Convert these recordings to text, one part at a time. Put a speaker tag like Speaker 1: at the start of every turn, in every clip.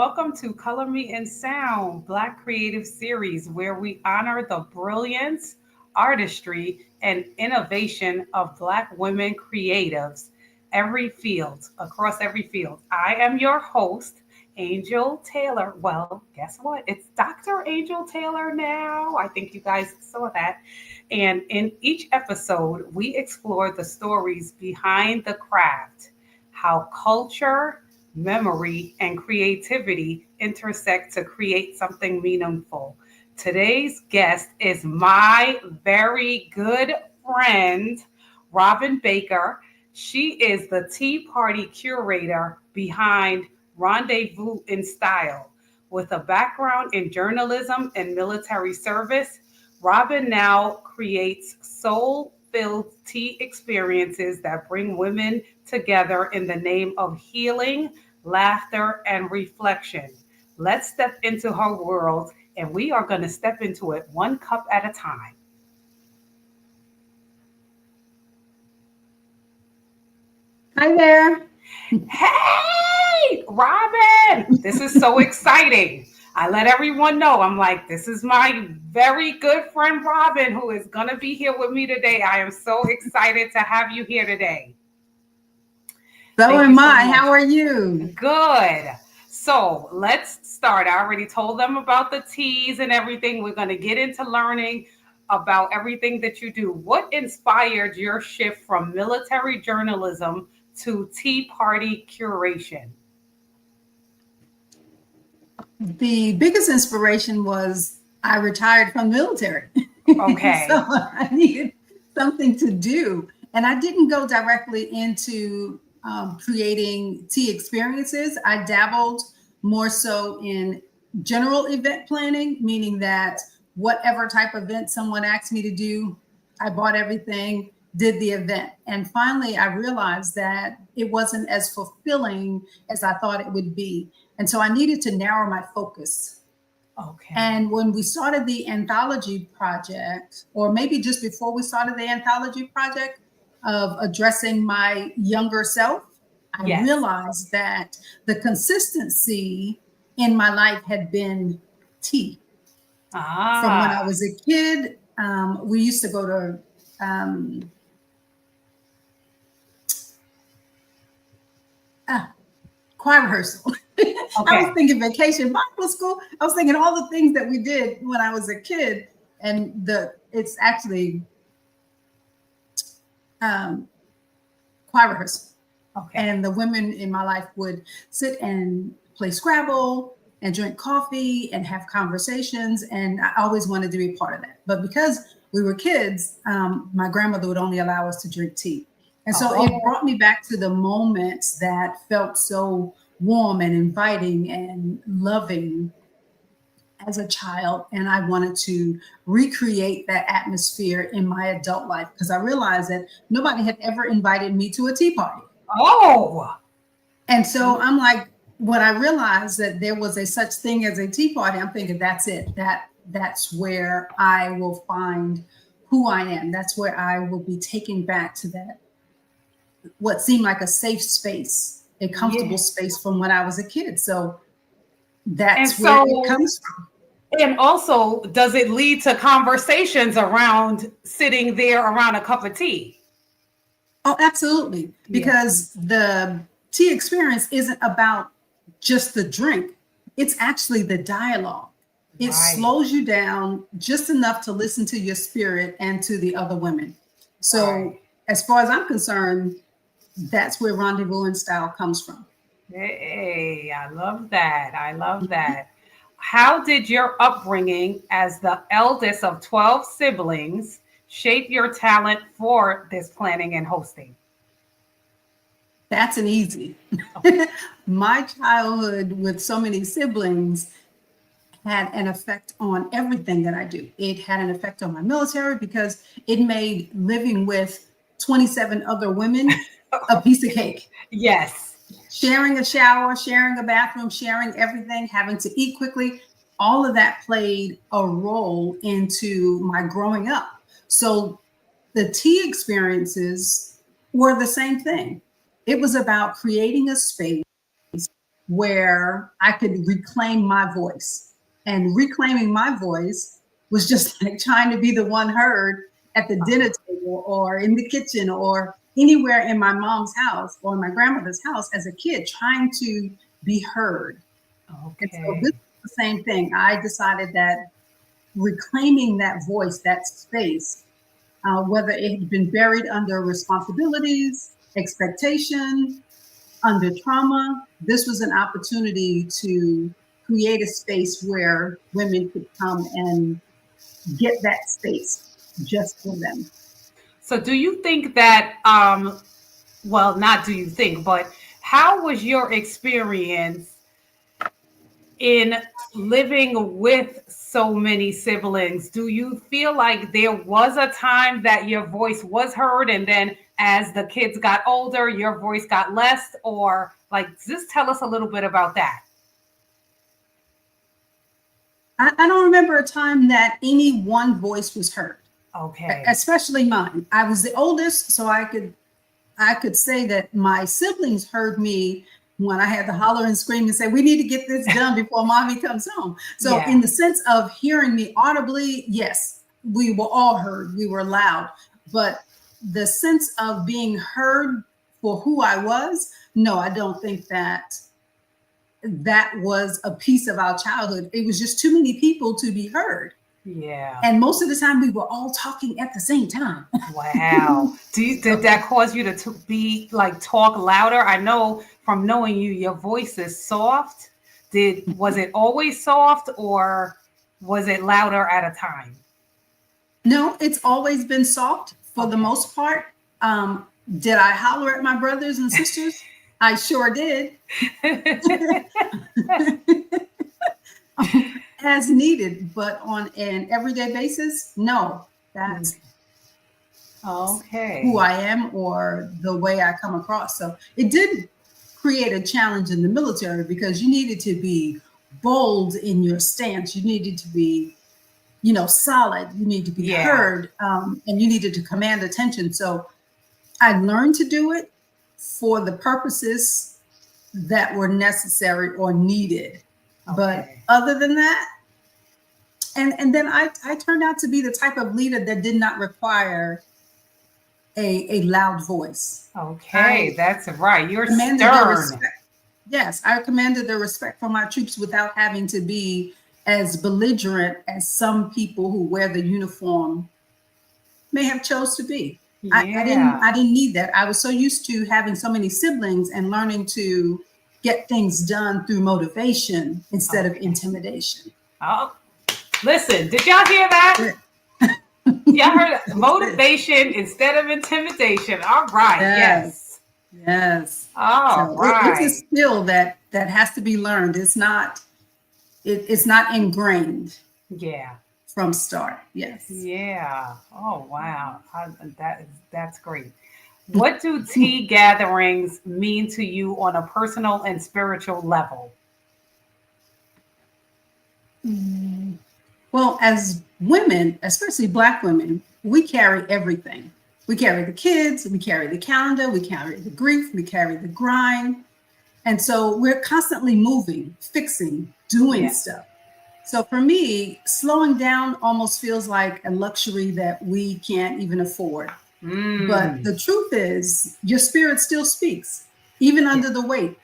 Speaker 1: welcome to Color Me in Sound, Black Creative Series, where we honor the brilliance, artistry, and innovation of Black women creatives across every field. I am your host, Angel Taylor. Well, guess what? It's Dr. Angel Taylor now. I think you guys saw that. And in each episode, we explore the stories behind the craft, how culture, memory, and creativity intersect to create something meaningful. Today's guest is my very good friend, Robin Baker. She is the Tea Party curator behind Rendezvous N Style. With a background in journalism and military service, Robin now creates soul filled tea experiences that bring women together in the name of healing, laughter, and reflection. Let's step into her world, and we are going to step into it one cup at a time.
Speaker 2: Hi there.
Speaker 1: Hey, Robin! This is so exciting. I let everyone know. I'm like, this is my very good friend Robin who is going to be here with me today. I am so excited to have you here today.
Speaker 2: So
Speaker 1: Thank you
Speaker 2: am
Speaker 1: so
Speaker 2: I.
Speaker 1: much.
Speaker 2: How are you?
Speaker 1: Good. So let's start. I already told them about the teas and everything. We're going to get into learning about everything that you do. What inspired your shift from military journalism to tea party curation?
Speaker 2: The biggest inspiration was I retired from the military. So
Speaker 1: Okay.
Speaker 2: I needed something to do. And I didn't go directly into creating tea experiences. I dabbled more so in general event planning, meaning that whatever type of event someone asked me to do, I bought everything, did the event. And finally, I realized that it wasn't as fulfilling as I thought it would be. And so I needed to narrow my focus.
Speaker 1: Okay.
Speaker 2: And when we started the anthology project, or maybe just before we started the anthology project of addressing my younger self, I
Speaker 1: Yes.
Speaker 2: realized that the consistency in my life had been tea. From when I
Speaker 1: Ah,
Speaker 2: was a kid, we used to go to um, ah, choir rehearsal. I was
Speaker 1: okay.
Speaker 2: thinking vacation, Bible school. I was thinking all the things that we did when I was a kid, and it's actually um, choir rehearsal.
Speaker 1: Okay.
Speaker 2: And the women in my life would sit and play Scrabble and drink coffee and have conversations, and I always wanted to be a part of that. But because we were kids, my grandmother would only allow us to drink tea. And so it
Speaker 1: Oh,
Speaker 2: brought me back to the moments that felt so warm and inviting and loving as a child. And I wanted to recreate that atmosphere in my adult life because I realized that nobody had ever invited me to a tea party.
Speaker 1: oh,
Speaker 2: And so I'm like, when I realized that there was a such thing as a tea party, I'm thinking that's it. That's where I will find who I am. That's where I will be taken back to that what seemed like a safe space, a
Speaker 1: yeah.
Speaker 2: comfortable space from when I was a kid. So
Speaker 1: And
Speaker 2: that's where it
Speaker 1: so,
Speaker 2: comes from.
Speaker 1: and also, does it lead to conversations around sitting there around a cup of tea?
Speaker 2: Oh, absolutely.
Speaker 1: Yeah.
Speaker 2: Because the tea experience isn't about just the drink, it's actually the dialogue. It
Speaker 1: Right.
Speaker 2: slows you down just enough to listen to your spirit and to the other women.
Speaker 1: Right.
Speaker 2: So, as far as I'm concerned, that's where Rendezvous in Style comes from.
Speaker 1: Hey, I love that. I love that. How did your upbringing as the eldest of 12 siblings shape your talent for this planning and hosting?
Speaker 2: That's an easy. My childhood with so many siblings had an effect on everything that I do. It had an effect on my military because it made living with 27 other women a piece of cake.
Speaker 1: Yes.
Speaker 2: Sharing a shower, sharing a bathroom, sharing everything, having to eat quickly, all of that played a role into my growing up. So the tea experiences were the same thing. It was about creating a space where I could reclaim my voice. And reclaiming my voice was just like trying to be the one heard at the dinner table or in the kitchen or anywhere in my mom's house or my grandmother's house as a kid, trying to be heard. And so this
Speaker 1: Okay.
Speaker 2: is the same thing. I decided that reclaiming that voice, that space, whether it had been buried under responsibilities, expectation, under trauma, this was an opportunity to create a space where women could come and get that space just for them.
Speaker 1: So do you think that well, not do you think, but how was your experience in living with so many siblings? Do you feel like there was a time that your voice was heard and then as the kids got older, your voice got less? Or like, just tell us a little bit about that.
Speaker 2: I don't remember a time that any one voice was heard,
Speaker 1: Okay.
Speaker 2: especially mine. I was the oldest, so I could say that my siblings heard me when I had to holler and scream and say, "We need to get this done before mommy comes home." So,
Speaker 1: Yeah.
Speaker 2: in the sense of hearing me audibly, yes, we were all heard. We were loud. But the sense of being heard for who I was, no, I don't think that was a piece of our childhood. It was just too many people to be heard.
Speaker 1: Yeah.
Speaker 2: And most of the time, we were all talking at the same time.
Speaker 1: Wow. Did
Speaker 2: So,
Speaker 1: that cause you to be like talk louder? I know from knowing you, your voice is soft. Was it always soft or was it louder at a time?
Speaker 2: no, it's always been soft for the
Speaker 1: Okay.
Speaker 2: most part. Did I holler at my brothers and sisters? I sure did. As needed, but on an everyday basis, no. That's who
Speaker 1: Okay.
Speaker 2: I am or the way I come across. So it did create a challenge in the military because you needed to be bold in your stance. You needed to be, solid. You need to be
Speaker 1: Yeah.
Speaker 2: heard, and you needed to command attention. So I learned to do it for the purposes that were necessary or needed. But
Speaker 1: Okay.
Speaker 2: other than that, and then I turned out to be the type of leader that did not require a loud voice.
Speaker 1: Okay.
Speaker 2: I
Speaker 1: That's right. You're
Speaker 2: commanded the
Speaker 1: stern.
Speaker 2: respect. Yes, I commanded the respect for my troops without having to be as belligerent as some people who wear the uniform may have chose to be. I didn't
Speaker 1: Yeah.
Speaker 2: I didn't need that. I was so used to having so many siblings and learning to get things done through motivation instead of
Speaker 1: Okay.
Speaker 2: intimidation.
Speaker 1: Oh, listen, did y'all hear that?
Speaker 2: Yeah.
Speaker 1: Y'all heard
Speaker 2: That's it.
Speaker 1: motivation instead of intimidation. All right.
Speaker 2: Yes,
Speaker 1: Yes.
Speaker 2: yes.
Speaker 1: All
Speaker 2: So it's a
Speaker 1: right.
Speaker 2: skill that has to be learned. It's not ingrained
Speaker 1: Yeah.
Speaker 2: from start. Yes.
Speaker 1: Yeah. Oh wow. That's great. What do tea gatherings mean to you on a personal and spiritual level?
Speaker 2: Mm. Well, as women, especially Black women, we carry everything. We carry the kids, we carry the calendar, we carry the grief, we carry the grind. And so we're constantly moving, fixing, doing
Speaker 1: Yeah.
Speaker 2: stuff. So for me, slowing down almost feels like a luxury that we can't even afford. But
Speaker 1: Mm.
Speaker 2: the truth is, your spirit still speaks, even
Speaker 1: Yeah.
Speaker 2: under the weight.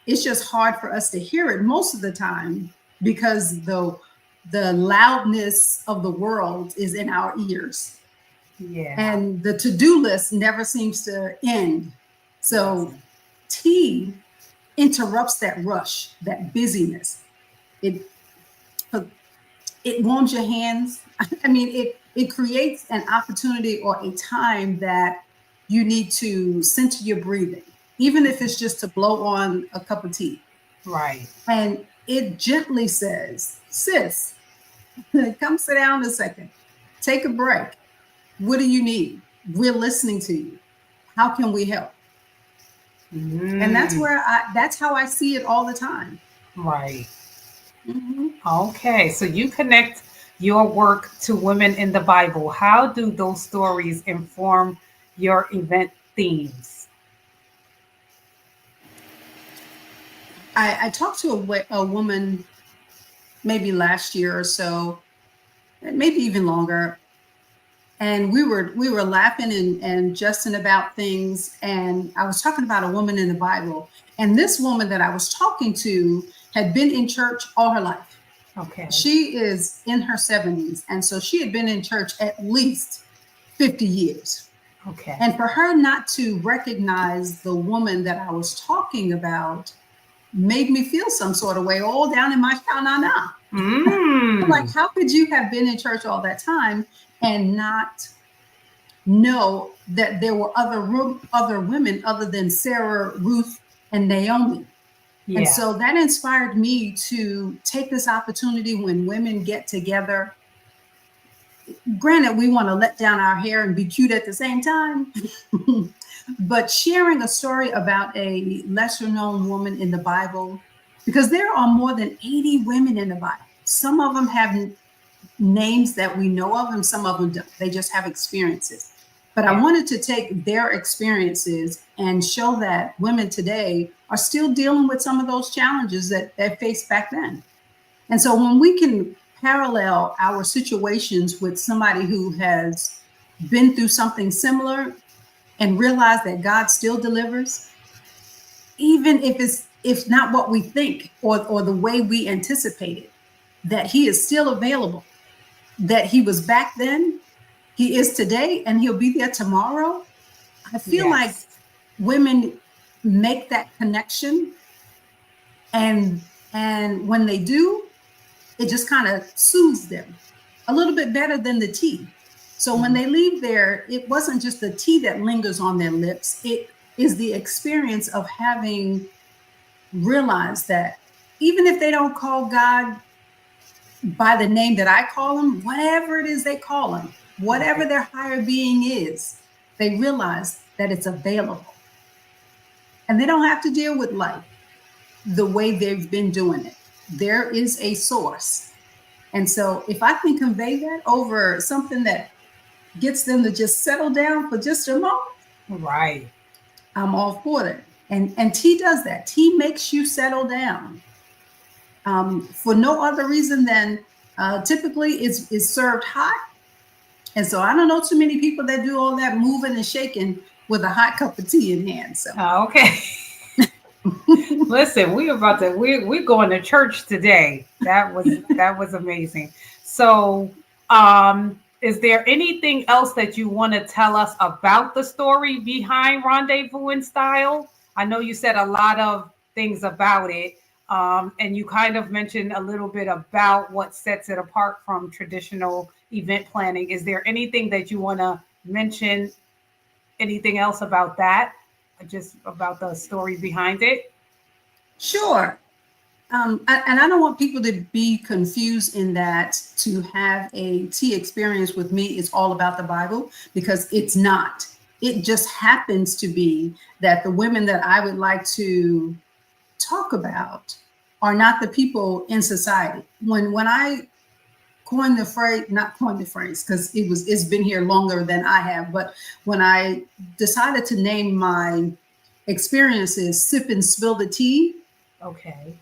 Speaker 2: It's just hard for us to hear it most of the time because the loudness of the world is in our ears.
Speaker 1: Yeah.
Speaker 2: And the to-do list never seems to end.
Speaker 1: It
Speaker 2: So
Speaker 1: doesn't.
Speaker 2: tea interrupts that rush, that busyness. It it warms your hands. I mean, it creates an opportunity or a time that you need to center your breathing, even if it's just to blow on a cup of tea.
Speaker 1: Right.
Speaker 2: And it gently says, "Sis, come sit down a second. Take a break. What do you need? We're listening to you. How can we help?" And
Speaker 1: Mm.
Speaker 2: that's how I see it all the time.
Speaker 1: Right.
Speaker 2: Mhm.
Speaker 1: Okay. So you connect your work to women in the Bible. How do those stories inform your event themes?
Speaker 2: I talked to a woman maybe last year or so, maybe even longer, and we were laughing and jesting about things. And I was talking about a woman in the Bible, and this woman that I was talking to had been in church all her life.
Speaker 1: Okay.
Speaker 2: She is in her 70s, and so she had been in church at least 50 years.
Speaker 1: Okay.
Speaker 2: And for her not to recognize the woman that I was talking about made me feel some sort of way all down in my sha-na-na. I'm like,
Speaker 1: Mm.
Speaker 2: how could you have been in church all that time and not know that there were other women other than Sarah, Ruth, and Naomi? And
Speaker 1: Yeah.
Speaker 2: so that inspired me to take this opportunity when women get together. Granted, we want to let down our hair and be cute at the same time, but sharing a story about a lesser known woman in the Bible, because there are more than 80 women in the Bible. Some of them have names that we know of, and some of them don't. They just have experiences. But I
Speaker 1: Yeah.
Speaker 2: wanted to take their experiences and show that women today are still dealing with some of those challenges that they faced back then. And so when we can parallel our situations with somebody who has been through something similar and realize that God still delivers, even if not what we think or the way we anticipated, that he is still available, that he was back then, he is today, and he'll be there tomorrow. I feel like
Speaker 1: Yes.
Speaker 2: women make that connection, and when they do, it just kind of soothes them a little bit better than the tea. So when they leave there, it wasn't just the tea that lingers on their lips. It is the experience of having realized that even if they don't call God by the name that I call him, whatever it is they call him, whatever
Speaker 1: Right.
Speaker 2: their higher being is, they realize that it's available. And they don't have to deal with life the way they've been doing it. There is a source. And so if I can convey that over something that gets them to just settle down for just a moment,
Speaker 1: Right.
Speaker 2: I'm all for it. And tea does that. Tea makes you settle down for no other reason than typically it's served hot. And so I don't know too many people that do all that moving and shaking with a hot cup of tea in hand. So
Speaker 1: Okay. Listen, we're going to church today. That was amazing. So, is there anything else that you want to tell us about the story behind Rendezvous in Style? I know you said a lot of things about it, and you kind of mentioned a little bit about what sets it apart from traditional event planning. Is there anything that you want to mention? Anything else about that? Just about the story behind it?
Speaker 2: sure. And I don't want people to be confused in that to have a tea experience with me is all about the Bible, because it's not. It just happens to be that the women that I would like to talk about are not the people in society. When I coined the phrase, not coined the phrase, because it's been here longer than I have, but when I decided to name my experiences sip and spill the tea,
Speaker 1: Okay.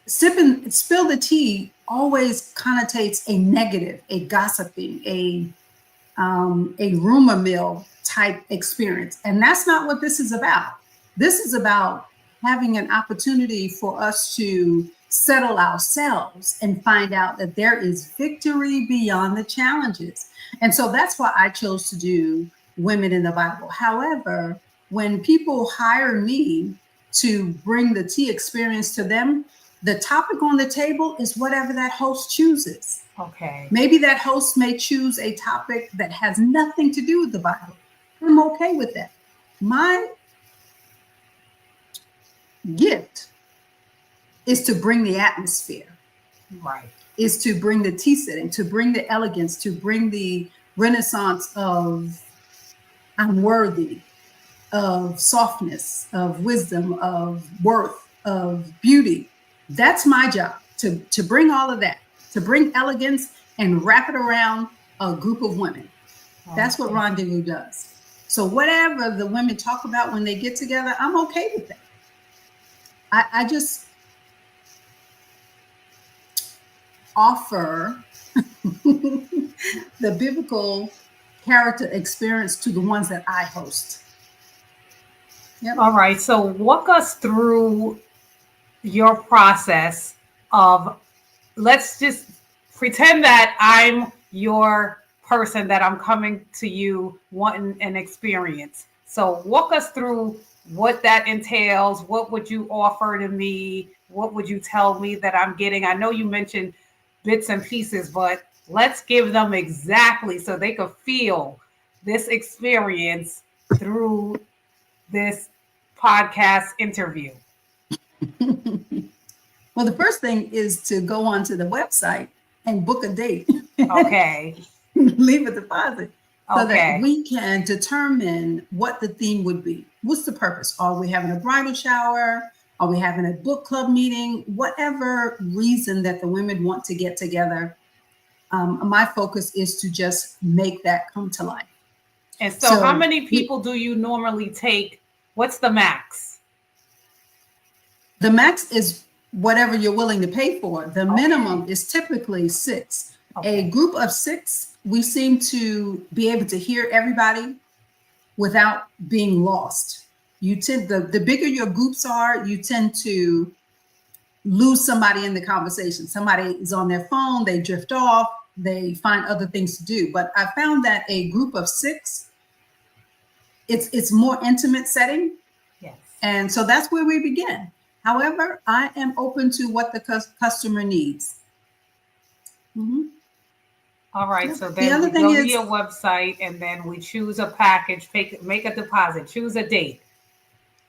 Speaker 2: sip and spill the tea always connotates a negative, a gossiping, a rumor mill type experience, and that's not what this is about. This is about having an opportunity for us to settle ourselves and find out that there is victory beyond the challenges. And so that's why I chose to do women in the Bible. However, when people hire me to bring the tea experience to them, the topic on the table is whatever that host chooses.
Speaker 1: Okay.
Speaker 2: Maybe that host may choose a topic that has nothing to do with the Bible. I'm okay with that. My gift is to bring the atmosphere,
Speaker 1: Right.
Speaker 2: is to bring the tea setting, to bring the elegance, to bring the renaissance of I'm worthy, of softness, of wisdom, of worth, of beauty. That's my job, to bring all of that, to bring elegance and wrap it around a group of women. That's what
Speaker 1: Okay.
Speaker 2: Rendezvous does. So whatever the women talk about when they get together, I'm okay with that. I just offer the biblical character experience to the ones that I host. Yep.
Speaker 1: All right. So walk us through your process of, let's just pretend that I'm your person that I'm coming to you wanting an experience. So walk us through what that entails. What would you offer to me? What would you tell me that I'm getting? I know you mentioned bits and pieces, but let's give them exactly so they could feel this experience through this podcast interview.
Speaker 2: Well, the first thing is to go onto the website and book a date.
Speaker 1: Okay.
Speaker 2: Leave a deposit so that
Speaker 1: Okay.
Speaker 2: we can determine what the theme would be. What's the purpose? Are we having a bridal shower? Are we having a book club meeting? Whatever reason that the women want to get together, my focus is to just make that come to life.
Speaker 1: And so, how
Speaker 2: So
Speaker 1: many people do you normally take? What's the max?
Speaker 2: the max is whatever you're willing to pay for. The minimum
Speaker 1: Okay.
Speaker 2: is typically 6. A
Speaker 1: Okay.
Speaker 2: group of 6, we seem to be able to hear everybody without being lost. You tend the bigger your groups are, you tend to lose somebody in the conversation. Somebody is on their phone, they drift off, they find other things to do. But I found that a group of 6, it's more intimate setting.
Speaker 1: Yes.
Speaker 2: And so that's where we begin. However, I am open to what the customer needs. Mm-hmm.
Speaker 1: All right.
Speaker 2: Yep.
Speaker 1: So
Speaker 2: The
Speaker 1: then
Speaker 2: other
Speaker 1: we
Speaker 2: thing
Speaker 1: go to
Speaker 2: is,
Speaker 1: your website and then we choose a package, make a deposit, choose a date.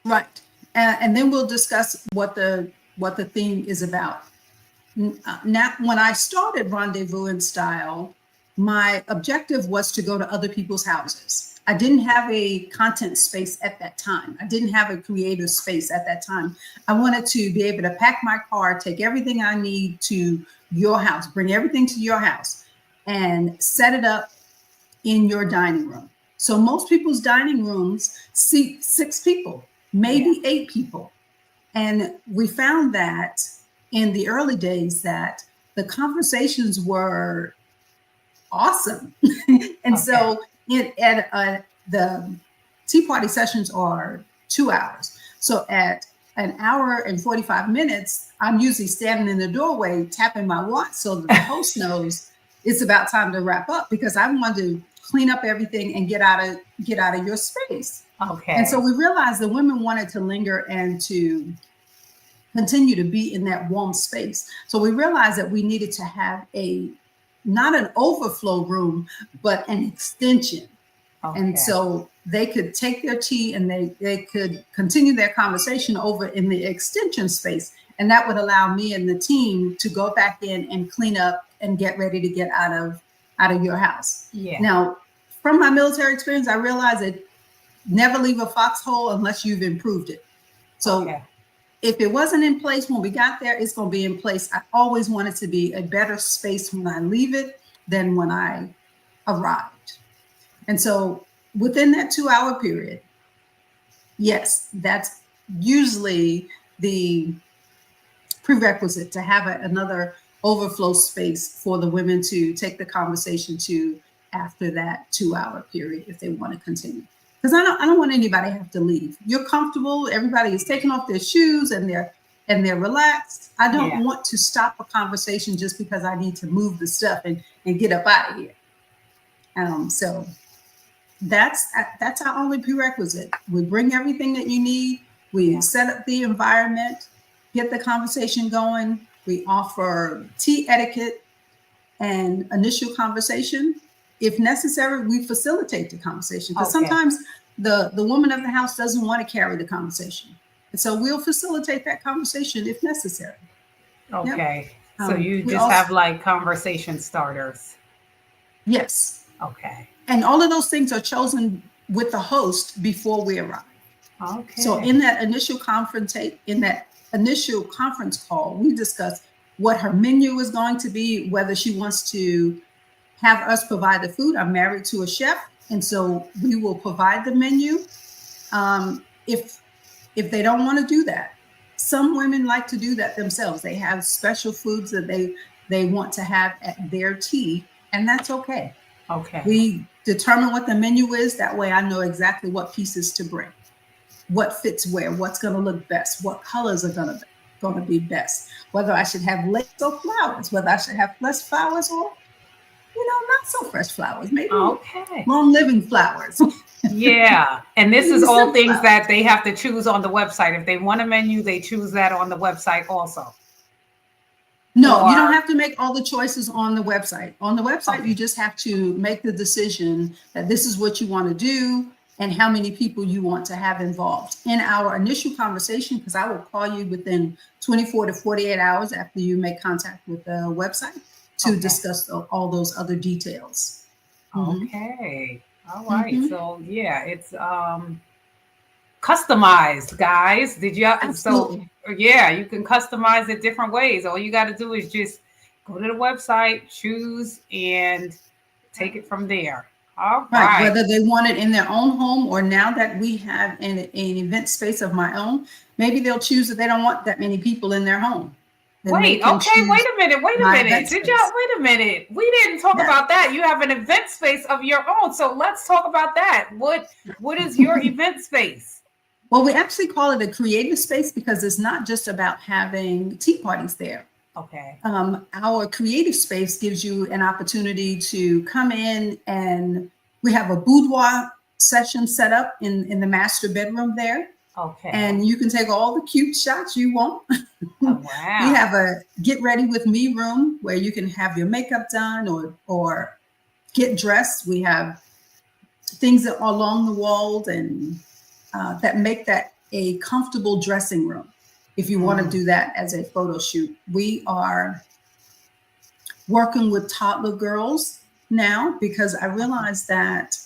Speaker 2: right, and then we'll discuss what the theme is about. Now, when I started Rendezvous N Style, my objective was to go to other people's houses. I didn't have a content space at that time. I didn't have a creative space at that time. I wanted to be able to pack my car, take everything I need to your house, bring everything to your house, and set it up in your dining room. So most people's dining rooms seat 6 people,
Speaker 1: Yeah.
Speaker 2: maybe 8 people. And we found that in the early days that the conversations were awesome. And
Speaker 1: Okay.
Speaker 2: so the tea party sessions are 2 hours. So at an hour and 45 minutes, I'm usually standing in the doorway tapping my watch so that the host knows it's about time to wrap up, because I want to clean up everything and get out of your space. And so
Speaker 1: Okay.
Speaker 2: we realized the women wanted to linger and to continue to be in that warm space. So we realized that we needed to have a not an overflow room, but an extension. And
Speaker 1: Okay.
Speaker 2: so they could take their tea and they could continue their conversation over in the extension space. And that would allow me and the team to go back in and clean up and get ready to get out of your house.
Speaker 1: Yeah.
Speaker 2: Now, from my military experience, I realized that never leave a foxhole unless you've improved it. So
Speaker 1: Okay.
Speaker 2: if it wasn't in place when we got there, it's going to be in place. I always want it to be a better space when I leave it than when I arrived. And so within that 2-hour period, yes, that's usually the prerequisite to have another overflow space for the women to take the conversation to after that 2-hour period if they want to continue. Because I don't want anybody to have to leave. You're comfortable. Everybody is taking off their shoes and they're relaxed. I
Speaker 1: Yeah.
Speaker 2: don't want to stop a conversation just because I need to move the stuff and get up out of here. So that's our only prerequisite. We bring everything that you need. We
Speaker 1: Yeah.
Speaker 2: set up the environment, get the conversation going. We offer tea etiquette and initial conversation. If necessary, we facilitate the conversation, because
Speaker 1: Okay.
Speaker 2: sometimes the woman of the house doesn't want to carry the conversation. And so we'll facilitate that conversation if necessary. Yep.
Speaker 1: Okay. So you
Speaker 2: We
Speaker 1: just
Speaker 2: also,
Speaker 1: have like conversation starters.
Speaker 2: yes.
Speaker 1: Okay.
Speaker 2: And all of those things are chosen with the host before we arrive. So
Speaker 1: Okay.
Speaker 2: in that initial conference call, we discuss what her menu is going to be, whether she wants to have us provide the food. I'm married to a chef, and so we will provide the menu. If they don't want to do that, Some women like to do that themselves. They have special foods that they want to have at their tea, and that's okay.
Speaker 1: Okay.
Speaker 2: We determine what the menu is. That way I know exactly what pieces to bring, what fits where, what's going to look best, what colors are going to be best, whether I should have lace or flowers, whether I should have fresh flowers or, not so fresh flowers, maybe
Speaker 1: Okay.
Speaker 2: long living flowers.
Speaker 1: Yeah. And this is
Speaker 2: Maybe
Speaker 1: all things
Speaker 2: sunflowers.
Speaker 1: that they have to choose on the website. If they want a menu, they choose that on the website also.
Speaker 2: No, you don't
Speaker 1: Or
Speaker 2: have to make all the choices on the website. On the website, you
Speaker 1: okay.
Speaker 2: just have to make the decision that this is what you want to do and how many people you want to have involved. In our initial conversation, because I will call you within 24 to 48 hours after you make contact with the website to
Speaker 1: Okay.
Speaker 2: discuss all those other details. Mhm.
Speaker 1: Okay. All right.
Speaker 2: Mhm.
Speaker 1: So yeah, it's customized, guys. Did you so
Speaker 2: Absolutely.
Speaker 1: yeah, you can customize it different ways. All you got to do is just go to the website, choose, and take it from there. All
Speaker 2: Right,
Speaker 1: right.
Speaker 2: whether they want it in their own home or now that we have an event space of my own, maybe they'll choose that they don't want that many people in their home. Then they
Speaker 1: Wait,
Speaker 2: can
Speaker 1: okay, wait
Speaker 2: choose
Speaker 1: a minute, wait a
Speaker 2: my event
Speaker 1: minute. Did y'all
Speaker 2: space.
Speaker 1: wait a minute? We didn't talk
Speaker 2: Yeah.
Speaker 1: about that. You have an event space of your own. So let's talk about that. What is your event space?
Speaker 2: Well, we actually call it a creative space because it's not just about having tea parties there.
Speaker 1: Okay.
Speaker 2: Our creative space gives you an opportunity to come in, and we have a boudoir session set up in the master bedroom there.
Speaker 1: Okay.
Speaker 2: And you can take all the cute shots you want.
Speaker 1: Oh,
Speaker 2: We
Speaker 1: wow.
Speaker 2: have a get ready with me room where you can have your makeup done or get dressed. We have things that are along the walls and that make that a comfortable dressing room. If you want to
Speaker 1: Mm.
Speaker 2: do that as a photo shoot, we are working with toddler girls now because I
Speaker 1: Okay.
Speaker 2: realized that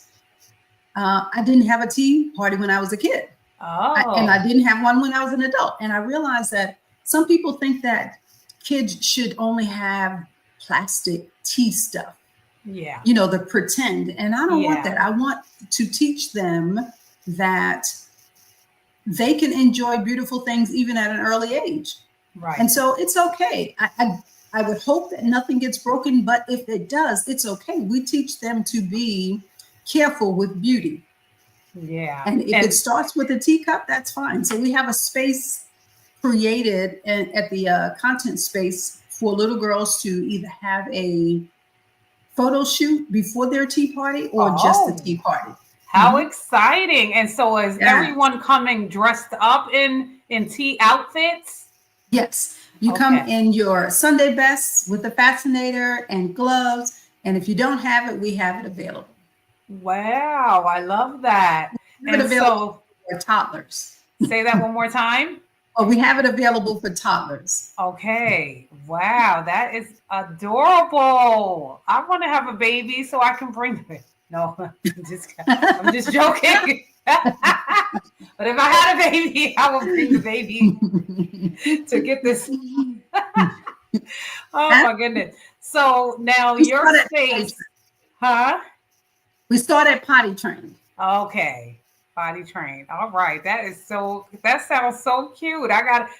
Speaker 2: I didn't have a tea party when I was a kid. And I
Speaker 1: Oh,
Speaker 2: didn't have one when I was an adult. And I realized that some people think that kids should only have plastic tea stuff,
Speaker 1: yeah.
Speaker 2: the pretend. And I don't want
Speaker 1: Yeah.
Speaker 2: that. I want to teach them that they can enjoy beautiful things even at an early age.
Speaker 1: Right.
Speaker 2: And so it's okay. I would hope that nothing gets broken, but if it does, it's okay. We teach them to be careful with beauty.
Speaker 1: Yeah.
Speaker 2: And if it
Speaker 1: And
Speaker 2: starts with a teacup, that's fine. So we have a space created at the content space for little girls to either have a photo shoot before their tea party or just the
Speaker 1: oh,
Speaker 2: tea party.
Speaker 1: how
Speaker 2: Mhm.
Speaker 1: exciting. And so is
Speaker 2: Yes.
Speaker 1: everyone coming dressed up in tea outfits?
Speaker 2: Yes. You come
Speaker 1: Okay.
Speaker 2: in your Sunday best with the fascinator and gloves. And if you don't have it, we have it available.
Speaker 1: Wow, I love that.
Speaker 2: We have
Speaker 1: And
Speaker 2: it available
Speaker 1: so
Speaker 2: for toddlers.
Speaker 1: say that one more time.
Speaker 2: Or we have it available for toddlers.
Speaker 1: Okay. Wow, that is adorable. I want to have a baby so I can bring it. No, I'm just joking. But if I had a baby, I would bring the baby to get this. Oh
Speaker 2: And
Speaker 1: my goodness. So now
Speaker 2: we
Speaker 1: your
Speaker 2: start at potty
Speaker 1: space, huh?
Speaker 2: we start at potty training.
Speaker 1: Okay. Body trained. All right. That sounds so cute.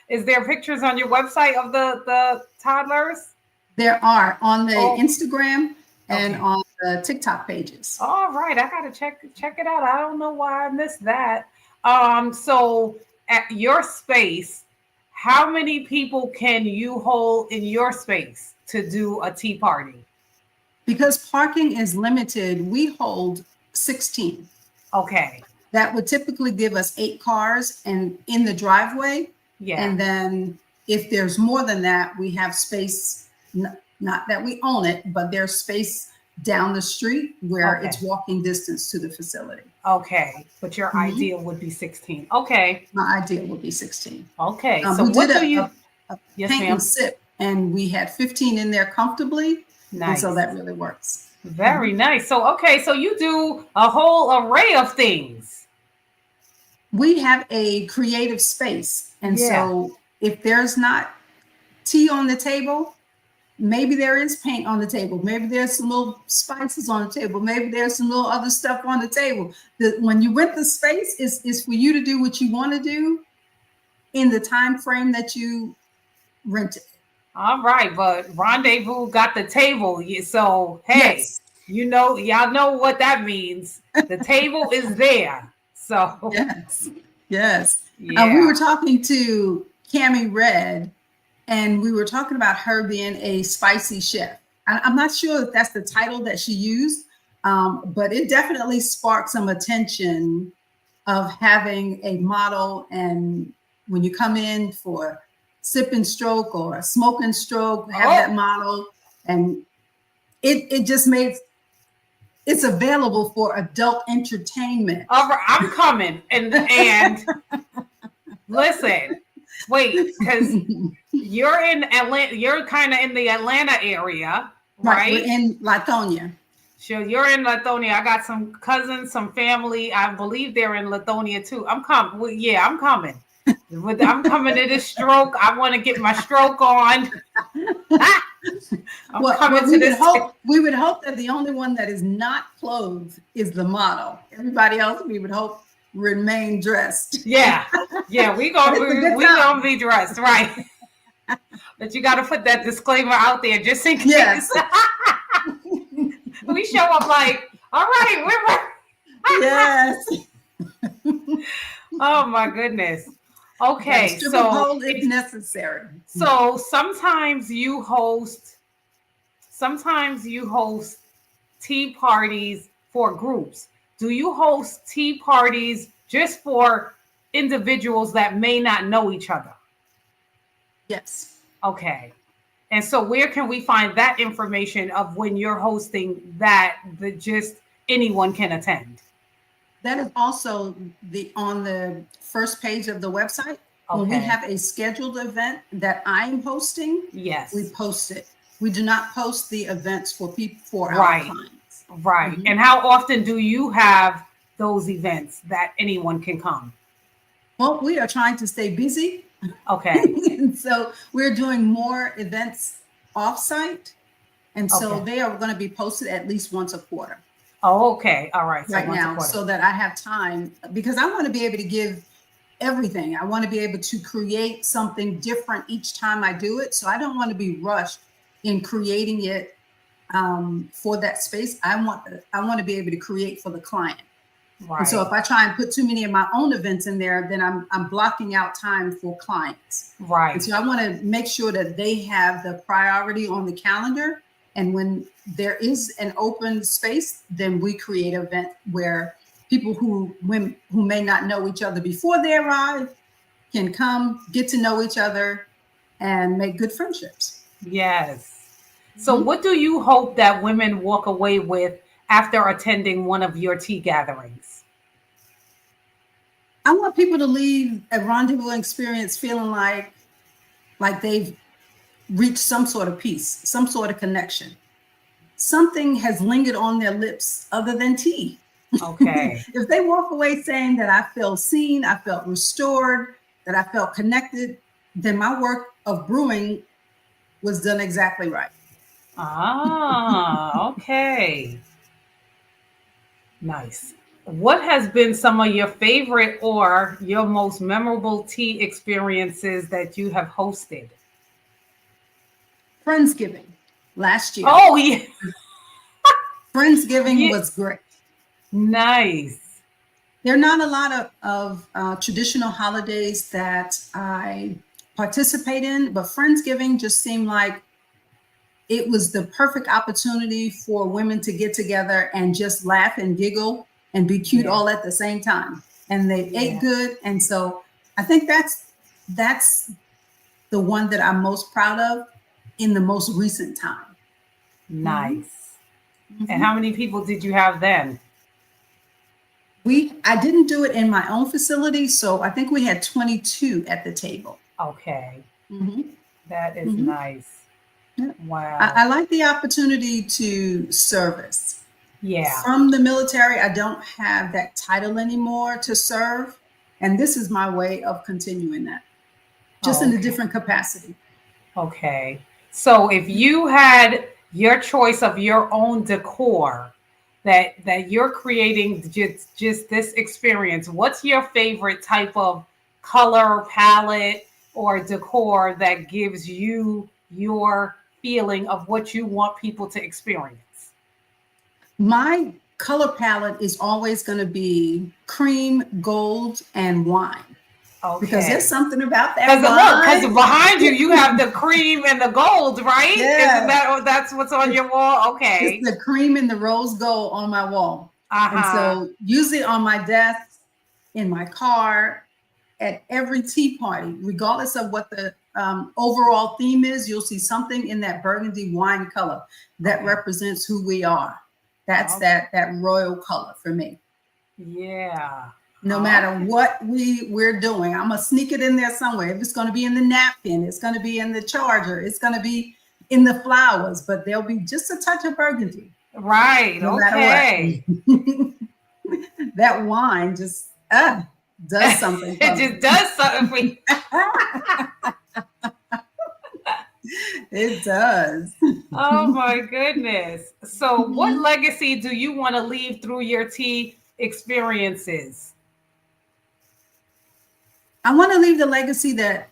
Speaker 1: Is there pictures on your website of the toddlers?
Speaker 2: There are on the
Speaker 1: Oh,
Speaker 2: Instagram and
Speaker 1: okay.
Speaker 2: on the TikTok pages.
Speaker 1: All right. I gotta check it out. I don't know why I missed that. So at your space, how many people can you hold in your space to do a tea party?
Speaker 2: Because parking is limited, we hold 16.
Speaker 1: Okay.
Speaker 2: That would typically give us 8 cars and in the driveway.
Speaker 1: Yeah.
Speaker 2: And then if there's more than that, we have space, not that we own it, but there's space down the street where
Speaker 1: Okay.
Speaker 2: it's walking distance to the facility.
Speaker 1: Okay. But your
Speaker 2: Mhm.
Speaker 1: ideal would be 16. Okay.
Speaker 2: My ideal would be 16.
Speaker 1: Okay. So
Speaker 2: We did
Speaker 1: what do you
Speaker 2: a
Speaker 1: Yes,
Speaker 2: paint and
Speaker 1: ma'am.
Speaker 2: sip, and we had 15 in there comfortably. And so
Speaker 1: Nice.
Speaker 2: that really works.
Speaker 1: Very
Speaker 2: Mhm.
Speaker 1: nice. So okay, so you do a whole array of things.
Speaker 2: We have a creative space. And
Speaker 1: Yeah.
Speaker 2: so if there's not tea on the table, maybe there is paint on the table. Maybe there's some little spices on the table. Maybe there's some little other stuff on the table. When you rent the space, is for you to do what you want to do in the time frame that you rented.
Speaker 1: All right, but Rendezvous got the table. So, hey,
Speaker 2: Yes.
Speaker 1: y'all know what that means. The table is there. So,
Speaker 2: Yes. Yes. We
Speaker 1: yeah.
Speaker 2: were talking to Cami Red, and we were talking about her being a spicy chef. I'm not sure if that's the title that she used, but it definitely sparked some attention of having a model. And when you come in for sip and stroke or smoke and stroke, have that
Speaker 1: Oh,
Speaker 2: model. And it just made it's available for adult entertainment.
Speaker 1: all right, I'm coming. And listen, wait, because you're in Atlanta. You're kind of in the Atlanta area,
Speaker 2: Right, we're
Speaker 1: right?
Speaker 2: in Lithonia.
Speaker 1: Sure, you're in Lithonia. I got some cousins, some family. I believe they're in Lithonia too. I'm coming. Well, yeah, I'm coming. I'm coming to this stroke. I want to get my stroke on. I'm
Speaker 2: Well,
Speaker 1: coming to this.
Speaker 2: we would hope that the only one that is not clothed is the model. Everybody else, we would hope, remain dressed.
Speaker 1: Yeah, yeah, we
Speaker 2: But
Speaker 1: gonna
Speaker 2: it's a
Speaker 1: be,
Speaker 2: good
Speaker 1: we gonna
Speaker 2: time.
Speaker 1: be dressed right. But you got to put that disclaimer out there just in case.
Speaker 2: Yes.
Speaker 1: We show up like, all right, we're.
Speaker 2: Yes.
Speaker 1: Oh my goodness.
Speaker 2: Got to
Speaker 1: Okay,
Speaker 2: strip a
Speaker 1: so
Speaker 2: pole if necessary.
Speaker 1: so sometimes you host tea parties for groups. Do you host tea parties just for individuals that may not know each other?
Speaker 2: Yes.
Speaker 1: Okay. And so where can we find that information of when you're hosting that just anyone can attend?
Speaker 2: That is also on the first page of the website. When we
Speaker 1: Okay.
Speaker 2: have a scheduled event that I'm hosting,
Speaker 1: Yes.
Speaker 2: we post it. We do not post the events for people for our
Speaker 1: Right.
Speaker 2: clients.
Speaker 1: Right. And how often do you have those events that anyone can come?
Speaker 2: Well, we are trying to stay busy.
Speaker 1: Okay.
Speaker 2: And so we're doing more events offsite. And so
Speaker 1: Okay.
Speaker 2: they are going to be posted at least once a quarter
Speaker 1: Oh, okay. All right. So
Speaker 2: right
Speaker 1: once a
Speaker 2: now,
Speaker 1: quarter.
Speaker 2: so that I have time, because I want to be able to give everything. I want to be able to create something different each time I do it. So I don't want to be rushed in creating it for that space. I want to be able to create for the client. And so
Speaker 1: Right.
Speaker 2: if I try and put too many of my own events in there, then I'm blocking out time for clients. And
Speaker 1: Right.
Speaker 2: so I want to make sure that they have the priority on the calendar. And when there is an open space, then we create an event where people who may not know each other before they arrive can come, get to know each other, and make good friendships.
Speaker 1: Yes. So
Speaker 2: Mhm.
Speaker 1: what do you hope that women walk away with after attending one of your tea gatherings?
Speaker 2: I want people to leave a rendezvous experience feeling like they've reached some sort of peace, some sort of connection. Something has lingered on their lips other than tea.
Speaker 1: Okay.
Speaker 2: If they walk away saying that I felt seen, I felt restored, that I felt connected, then my work of brewing was done exactly right.
Speaker 1: Ah, okay. Nice. What has been some of your favorite or your most memorable tea experiences that you have hosted?
Speaker 2: Friendsgiving last year.
Speaker 1: Oh, yeah.
Speaker 2: Friendsgiving
Speaker 1: Yeah.
Speaker 2: was great.
Speaker 1: Nice.
Speaker 2: There are not a lot of traditional holidays that I participate in, but Friendsgiving just seemed like it was the perfect opportunity for women to get together and just laugh and giggle and be cute
Speaker 1: Yeah.
Speaker 2: all at the same time. And they ate
Speaker 1: Yeah.
Speaker 2: good. And so I think that's the one that I'm most proud of in the most recent time. Mhm,
Speaker 1: Nice. And
Speaker 2: mhm.
Speaker 1: how many people did you have then?
Speaker 2: I didn't do it in my own facility, so I think we had 22 at the table.
Speaker 1: Okay.
Speaker 2: Mhm,
Speaker 1: That is
Speaker 2: mhm.
Speaker 1: nice.
Speaker 2: Yeah.
Speaker 1: Wow.
Speaker 2: I like the opportunity to service.
Speaker 1: Yeah.
Speaker 2: From the military, I don't have that title anymore to serve. And this is my way of continuing that, just
Speaker 1: Oh,
Speaker 2: in a
Speaker 1: okay.
Speaker 2: different capacity.
Speaker 1: Okay. So if you had your choice of your own decor that you're creating just this experience, what's your favorite type of color palette or decor that gives you your feeling of what you want people to experience?
Speaker 2: My color palette is always going to be cream, gold, and wine because there's
Speaker 1: Okay.
Speaker 2: something about that
Speaker 1: Because look, because
Speaker 2: wine.
Speaker 1: behind you, you have the cream and the gold, right? Isn't
Speaker 2: Yeah.
Speaker 1: that's what's on your wall?
Speaker 2: It's
Speaker 1: Okay.
Speaker 2: the cream and the rose gold on my wall. And
Speaker 1: Uh-huh.
Speaker 2: so usually on my desk, in my car, at every tea party, regardless of what the overall theme is, you'll see something in that burgundy wine color that
Speaker 1: Okay.
Speaker 2: represents who we are. That's
Speaker 1: Oh,
Speaker 2: that royal color for me.
Speaker 1: yeah.
Speaker 2: No matter
Speaker 1: Okay.
Speaker 2: what we're doing, I'm gonna sneak it in there somewhere. If it's gonna be in the napkin, it's gonna be in the charger, it's gonna be in the flowers, but there'll be just a touch of burgundy,
Speaker 1: Right.
Speaker 2: no matter what.
Speaker 1: Okay.
Speaker 2: That wine just does something
Speaker 1: It
Speaker 2: for me.
Speaker 1: just does something for you.
Speaker 2: It does.
Speaker 1: Oh my goodness. So, what
Speaker 2: Mhm.
Speaker 1: legacy do you want to leave through your tea experiences?
Speaker 2: I want to leave the legacy that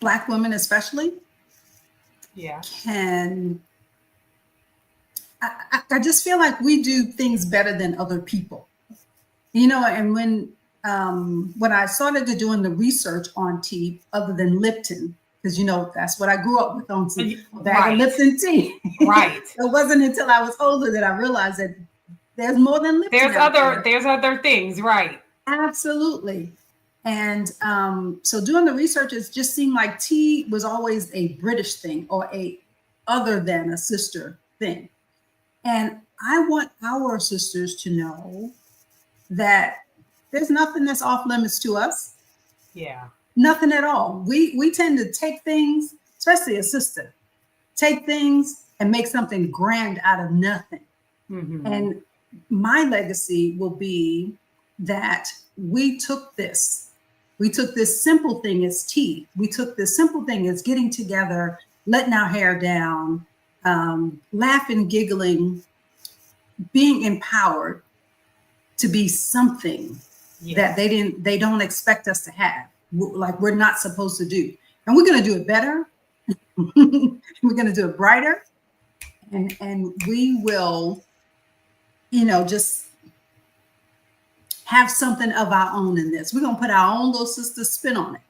Speaker 2: Black women, especially,
Speaker 1: Yeah.
Speaker 2: can. I just feel like we do things better than other people. And when I started to doing the research on tea, other than Lipton, because that's what I grew up with, on some a bag of
Speaker 1: Right.
Speaker 2: Lipton tea.
Speaker 1: Right.
Speaker 2: It wasn't until I was older that I realized that there's more than Lipton out there.
Speaker 1: There's other things, right?
Speaker 2: Absolutely. And so doing the research, it just seemed like tea was always a British thing or a other than a sister thing. And I want our sisters to know that there's nothing that's off limits to us.
Speaker 1: Yeah.
Speaker 2: Nothing at all. We tend to take things, especially a sister, take things and make something grand out of nothing.
Speaker 1: Mm-hmm.
Speaker 2: And my legacy will be that we took this simple thing as tea. We took this simple thing as getting together, letting our hair down, laughing, giggling, being empowered to be something that
Speaker 1: Yes.
Speaker 2: they don't expect us to have, like we're not supposed to do. And we're going to do it better. We're going to do it brighter, and we will, just have something of our own in this. We're going to put our own little sister spin on it.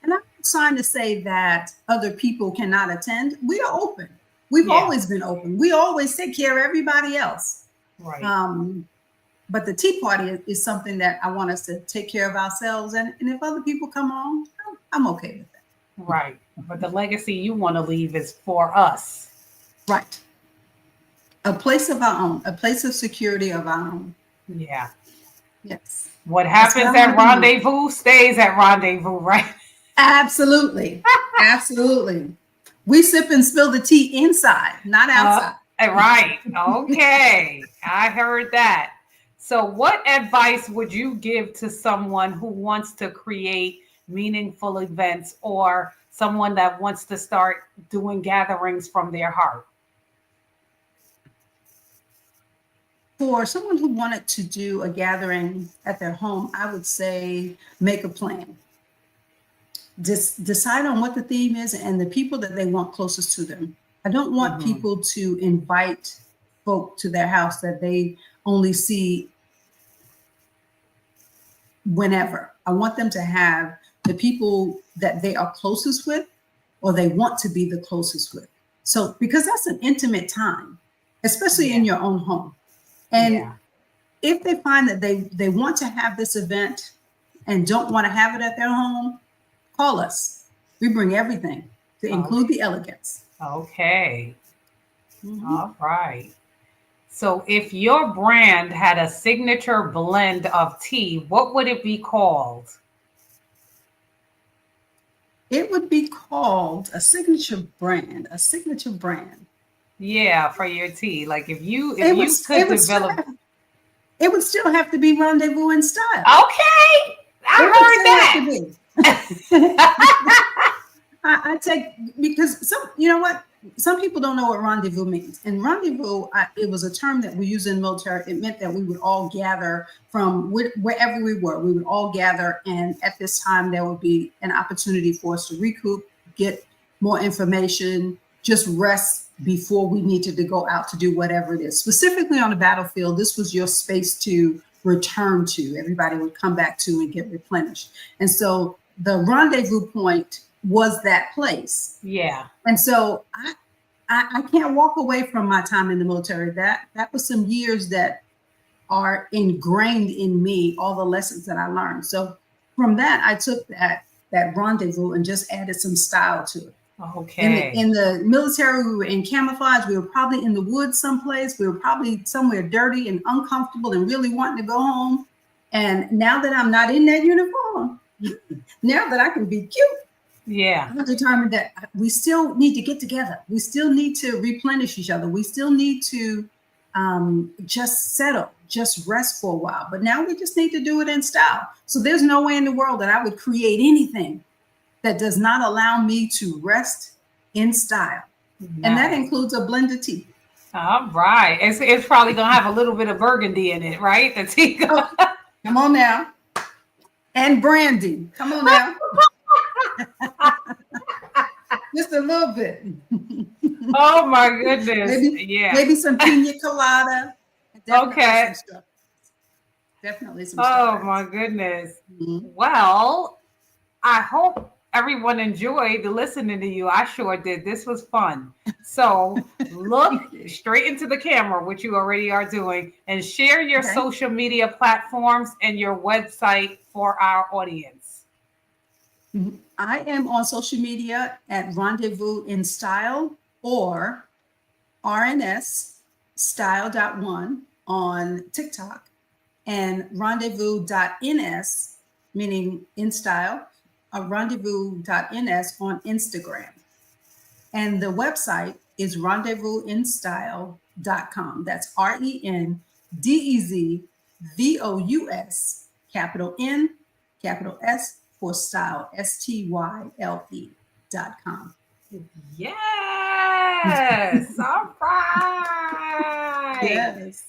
Speaker 2: And I'm not trying to say that other people cannot attend. We are open. We've
Speaker 1: Yeah.
Speaker 2: always been open. We always take care of everybody else.
Speaker 1: Right.
Speaker 2: But the tea party is something that I want us to take care of ourselves. And if other people come on, I'm okay with that.
Speaker 1: Right. But the legacy you want to leave is for us.
Speaker 2: Right. A place of our own, a place of security of our own.
Speaker 1: Yeah.
Speaker 2: Yes.
Speaker 1: What
Speaker 2: That's what I
Speaker 1: happens
Speaker 2: want
Speaker 1: at
Speaker 2: to be.
Speaker 1: rendezvous stays at rendezvous, right?
Speaker 2: Absolutely. Absolutely. We sip and spill the tea inside, not outside.
Speaker 1: Right. Okay. I heard that. So, what advice would you give to someone who wants to create meaningful events or someone that wants to start doing gatherings from their heart?
Speaker 2: For someone who wanted to do a gathering at their home, I would say make a plan. Just decide on what the theme is and the people that they want closest to them. I don't want
Speaker 1: Mm-hmm.
Speaker 2: people to invite folk to their house that they only see whenever. I want them to have the people that they are closest with or they want to be the closest with. So, because that's an intimate time, especially in
Speaker 1: Yeah.
Speaker 2: your own home. And
Speaker 1: Yeah.
Speaker 2: if they find that they want to have this event and don't want to have it at their home, call us. We bring everything to include
Speaker 1: Okay.
Speaker 2: the elegance.
Speaker 1: Okay.
Speaker 2: Mhm.
Speaker 1: All right. So, if your brand had a signature blend of tea, what would it be called?
Speaker 2: It would be called a signature brand, a signature brand.
Speaker 1: Yeah, for your tea. Like if
Speaker 2: It would
Speaker 1: you could
Speaker 2: it would still
Speaker 1: develop.
Speaker 2: have, it would still have to be Rendezvous in Style.
Speaker 1: Okay,
Speaker 2: It would still have
Speaker 1: I
Speaker 2: to be.
Speaker 1: heard that.
Speaker 2: I take, because some, you know what? some people don't know what rendezvous means. And rendezvous, it was a term that we use in the military. It meant that we would all gather from wherever we were. We would all gather, and at this time, there would be an opportunity for us to recoup, get more information, just rest before we needed to go out to do whatever it is. Specifically on the battlefield, this was your space to return to. Everybody would come back to and get replenished. And so the rendezvous point was that place.
Speaker 1: Yeah.
Speaker 2: And so I can't walk away from my time in the military. That was some years that are ingrained in me, all the lessons that I learned. So from that, I took that rendezvous and just added some style to it.
Speaker 1: Okay.
Speaker 2: In the military, we were in camouflage. We were probably in the woods someplace. We were probably somewhere dirty and uncomfortable and really wanting to go home. And now that I'm not in that uniform, now that I can be cute,
Speaker 1: yeah,
Speaker 2: I'm determined that we still need to get together. We still need to replenish each other. We still need to just settle, just rest for a while. But now we just need to do it in style. So there's no way in the world that I would create anything that does not allow me to rest in style. Nice. And that includes a blended tea.
Speaker 1: All right. It's probably going to have a little bit of burgundy in it, right? The tea.
Speaker 2: Oh, come on now. And brandy. Come on now. Just a little bit.
Speaker 1: Oh my goodness.
Speaker 2: Maybe some pina colada.
Speaker 1: Okay.
Speaker 2: Definitely some
Speaker 1: Oh my goodness. Mm-hmm. Well, I hope everyone enjoyed listening to you. I sure did. This was fun. So look straight into the camera, which you already are doing, and share your social media platforms and your website for our audience.
Speaker 2: I am on social media at Rendezvous N Style or RNS Style.1 on TikTok and rendezvous.ns, meaning in style, rendezvous.ns on Instagram. And the website is rendezvousinstyle.com. That's RENDEZVOUS, capital N, capital S for style, STYLE.com.
Speaker 1: Yes. All right.
Speaker 2: Yes.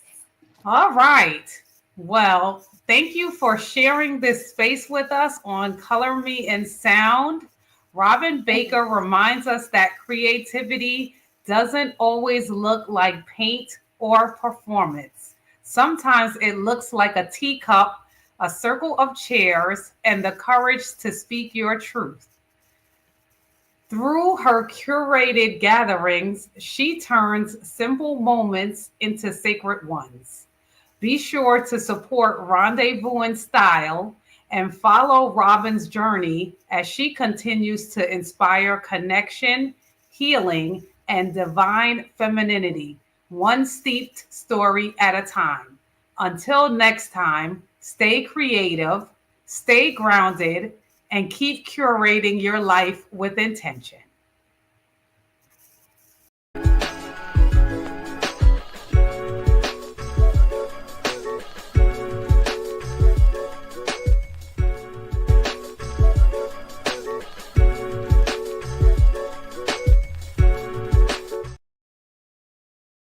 Speaker 1: All right. Well, thank you for sharing this space with us on Color Me in Sound. Robin Baker reminds us that creativity doesn't always look like paint or performance. Sometimes it looks like a teacup, a circle of chairs, and the courage to speak your truth. Through her curated gatherings, she turns simple moments into sacred ones. Be sure to support Rendezvous N Style and follow Robin's journey as she continues to inspire connection, healing, and divine femininity, one steeped story at a time. Until next time, stay creative, stay grounded, and keep curating your life with intention.